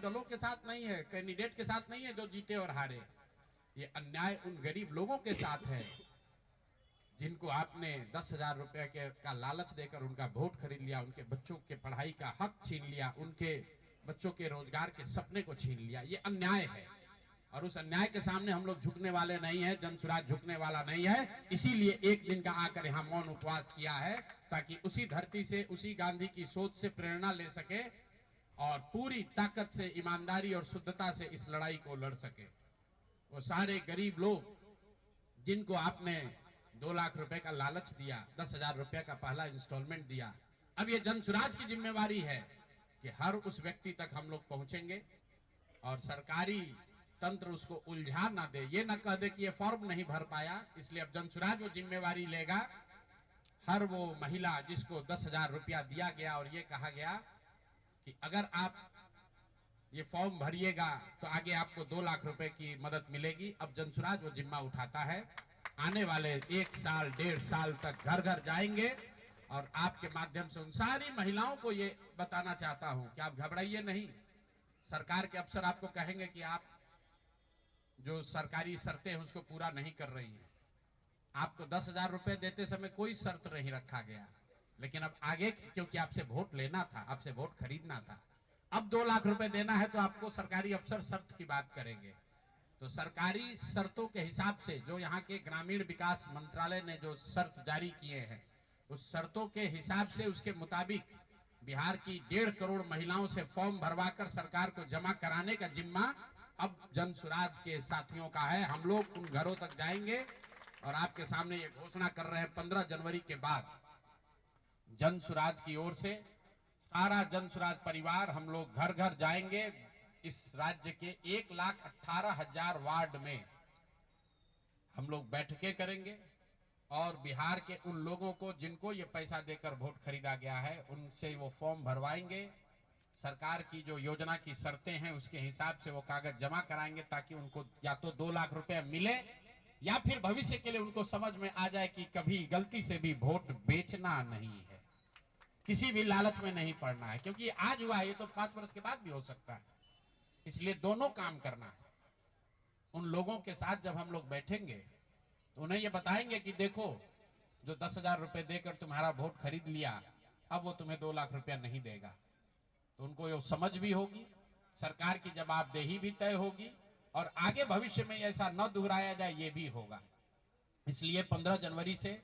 दलों के साथ नहीं है, कैंडिडेट के साथ नहीं है जो जीते और हारे। ये अन्याय उन गरीब लोगों के साथ है जिनको आपने 10,000 रुपए का लालच देकर उनका वोट खरीद लिया, उनके बच्चों के पढ़ाई का हक छीन लिया, उनके बच्चों के रोजगार के सपने को छीन लिया। ये अन्याय है और उस अन्याय के सामने हम लोग झुकने वाले नहीं है, जनसुराज झुकने वाला नहीं है। इसीलिए एक दिन का आकर यहाँ मौन उपवास किया है, ताकि उसी धरती से, उसी गांधी की सोच से प्रेरणा ले सके और पूरी ताकत से, ईमानदारी और शुद्धता से इस लड़ाई को लड़ सके। वो सारे गरीब लोग जिनको आपने 2 लाख रुपए का लालच दिया, 10,000 रुपए का पहला इंस्टॉलमेंट दिया, अब ये जनसुराज की जिम्मेवारी है कि हर उस व्यक्ति तक हम लोग पहुंचेंगे और सरकारी तंत्र उसको उलझा ना दे, ये ना कह दे कि ये फॉर्म नहीं भर पाया। इसलिए अब जनसुराज वो जिम्मेवारी लेगा। हर वो महिला जिसको 10,000 रुपया दिया गया और ये कहा गया कि अगर आप ये फॉर्म भरिएगा तो आगे आपको 2 लाख रुपए की मदद मिलेगी, अब जनसुराज वो जिम्मा उठाता है। आने वाले 1 साल 1.5 साल तक घर घर जाएंगे और आपके माध्यम से उन सारी महिलाओं को ये बताना चाहता हूं कि आप घबराइए नहीं। सरकार के अफसर आपको कहेंगे कि आप जो सरकारी शर्तें हैं उसको पूरा नहीं कर रही है। आपको 10,000 रुपए देते समय कोई शर्त नहीं रखा गया, लेकिन अब आगे क्योंकि आपसे वोट लेना था, आपसे वोट खरीदना था, अब 2 लाख रुपए देना है तो आपको सरकारी अफसर शर्त की बात करेंगे। तो सरकारी शर्तों के हिसाब से जो यहाँ के ग्रामीण विकास मंत्रालय ने जो शर्त जारी किए हैं, उस शर्तों के हिसाब से, उसके मुताबिक बिहार की 1.5 करोड़ महिलाओं से फॉर्म भरवाकर सरकार को जमा कराने का जिम्मा अब जनसुराज के साथियों का है। हम लोग उन घरों तक जाएंगे और आपके सामने ये घोषणा कर रहे हैं, 15 जनवरी के बाद जनसुराज की ओर से सारा जनसुराज परिवार हम लोग घर घर जाएंगे। इस राज्य के 1,18,000 वार्ड में हम लोग बैठकें करेंगे और बिहार के उन लोगों को जिनको ये पैसा देकर वोट खरीदा गया है, उनसे वो फॉर्म भरवाएंगे। सरकार की जो योजना की शर्तें हैं उसके हिसाब से वो कागज जमा कराएंगे, ताकि उनको या तो 2 लाख रुपए मिले या फिर भविष्य के लिए उनको समझ में आ जाए कि कभी गलती से भी वोट बेचना नहीं है, किसी भी लालच में नहीं पड़ना है, क्योंकि आज हुआ है, ये तो 5 वर्ष के बाद भी हो सकता है। इसलिए दोनों काम करना है। उन लोगों के साथ जब हम लोग बैठेंगे तो उन्हें ये बताएंगे कि देखो, जो 10,000 रुपए देकर तुम्हारा वोट खरीद लिया, अब वो तुम्हें 2 लाख रुपया नहीं देगा। तो उनको ये समझ भी होगी, सरकार की जवाबदेही भी तय होगी और आगे भविष्य में ऐसा न दोहराया जाए, ये भी होगा। इसलिए 15 जनवरी से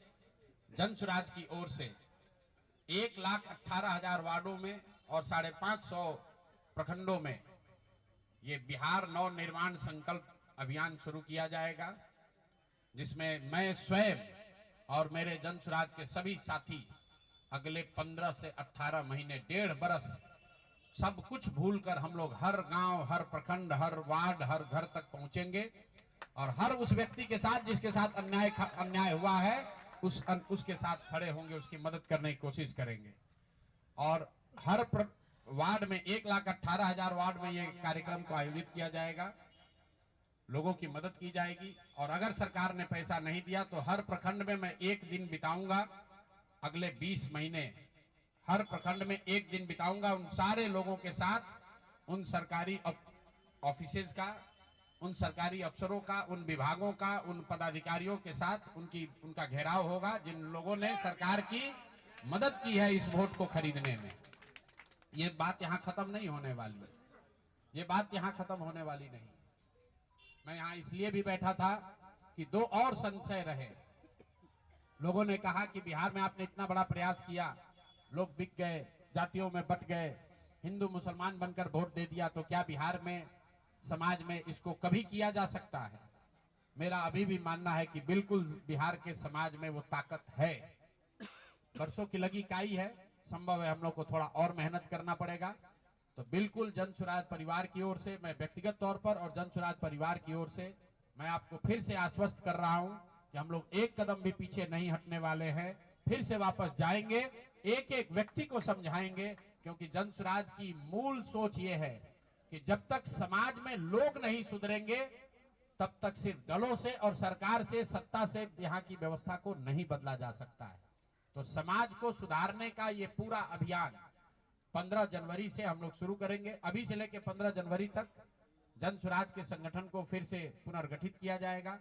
जनसुराज की ओर से 1,18,000 वार्डों में और 550 प्रखंडों में ये बिहार नव निर्माण संकल्प अभियान शुरू किया जाएगा, जिसमें मैं स्वयं और मेरे जनसुराज के सभी साथी अगले 15 से 18 महीने, 1.5 बरस सब कुछ भूलकर हम लोग हर गांव, हर प्रखंड, हर वार्ड, हर घर तक पहुंचेंगे और हर उस व्यक्ति के साथ जिसके साथ अन्याय हुआ है, उसके साथ खड़े होंगे, उसकी मदद करने की कोशिश करेंगे। और हर वार्ड में 1,18,000 वार्ड में ये कार्यक्रम को आयोजित किया जाएगा, लोगों की मदद की जाएगी। और अगर सरकार ने पैसा नहीं दिया तो हर प्रखंड में मैं 1 दिन बिताऊंगा, अगले 20 महीने हर प्रखंड में 1 दिन बिताऊंगा उन सारे लोगों के साथ, उन सरकारी ऑफिसेज का, उन सरकारी अफसरों का, उन विभागों का, उन पदाधिकारियों के साथ उनका घेराव होगा जिन लोगों ने सरकार की मदद की है इस वोट को खरीदने में। ये बात यहाँ खत्म नहीं होने वाली, ये बात यहाँ खत्म होने वाली नहीं। मैं यहाँ इसलिए भी बैठा था कि 2 और संशय रहे। लोगों ने कहा कि बिहार में आपने इतना बड़ा प्रयास किया, लोग बिक गए, जातियों में बट गए, हिंदू मुसलमान बनकर वोट दे दिया, तो क्या बिहार में समाज में इसको कभी किया जा सकता है? मेरा अभी भी मानना है कि बिल्कुल बिहार के समाज में वो ताकत है। बरसों की लगी काई है, संभव है हम लोग को थोड़ा और मेहनत करना पड़ेगा। तो बिल्कुल जनसुराज परिवार की ओर से, मैं व्यक्तिगत तौर पर और जनसुराज परिवार की ओर से मैं आपको फिर से आश्वस्त कर रहा हूं कि हम लोग 1 कदम भी पीछे नहीं हटने वाले हैं, फिर से वापस जाएंगे, एक एक व्यक्ति को समझाएंगे, क्योंकि जनसुराज की मूल सोच ये है कि जब तक समाज में लोग नहीं सुधरेंगे तब तक सिर्फ दलों से और सरकार से, सत्ता से यहाँ की व्यवस्था को नहीं बदला जा सकता है। तो समाज को सुधारने का ये पूरा अभियान 15 जनवरी से हम लोग शुरू करेंगे। अभी से लेकर 15 जनवरी तक जन स्वराज के संगठन को फिर से पुनर्गठित किया जाएगा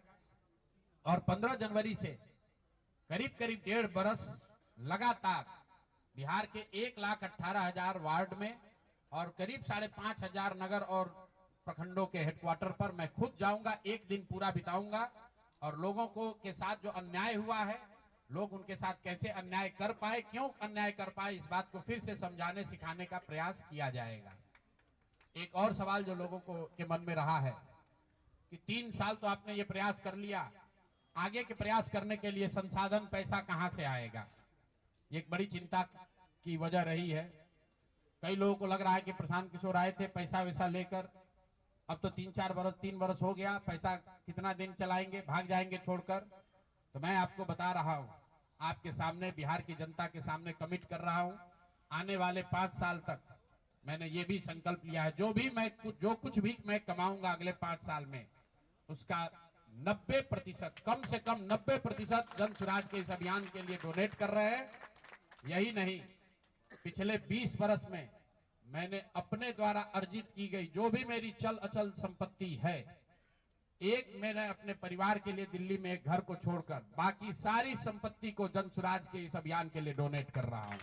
और 15 जनवरी से करीब करीब 1.5 बरस लगातार बिहार के 1,18,000 वार्ड में और करीब 5,500 नगर और प्रखंडों के हेडक्वार्टर पर मैं खुद जाऊंगा, एक दिन पूरा बिताऊंगा और लोगों को के साथ जो अन्याय हुआ है, लोग उनके साथ कैसे अन्याय कर पाए, क्यों अन्याय कर पाए, इस बात को फिर से समझाने सिखाने का प्रयास किया जाएगा। एक और सवाल जो लोगों को के मन में रहा है कि 3 साल तो आपने ये प्रयास कर लिया, आगे के प्रयास करने के लिए संसाधन पैसा कहां से आएगा, ये एक बड़ी चिंता की वजह रही है। कई लोगों को लग रहा है कि प्रशांत किशोर आए थे पैसा वैसा लेकर, अब तो 3 बरस हो गया, पैसा कितना दिन चलाएंगे, भाग जाएंगे छोड़कर। तो मैं आपको बता रहा हूं, आपके सामने, बिहार की जनता के सामने कमिट कर रहा हूं, आने वाले 5 साल तक मैंने ये भी संकल्प लिया है, जो कुछ भी मैं कमाऊंगा अगले 5 साल में, उसका 90%, कम से कम 90% जन स्वराज के इस अभियान के लिए डोनेट कर रहे हैं। यही नहीं, पिछले 20 बरस में मैंने अपने द्वारा अर्जित की गई जो भी मेरी चल अचल संपत्ति है, मैंने अपने परिवार के लिए दिल्ली में एक घर को छोड़कर बाकी सारी संपत्ति को जन स्वराज के इस अभियान के लिए डोनेट कर रहा हूं।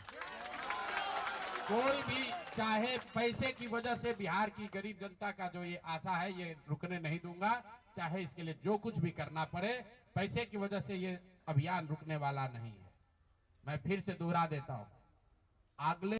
कोई भी चाहे पैसे की वजह से बिहार की गरीब जनता का जो ये आशा है, ये रुकने नहीं दूंगा, चाहे इसके लिए जो कुछ भी करना पड़े, पैसे की वजह से ये अभियान रुकने वाला नहीं है। मैं फिर से दोहरा देता हूं, अगले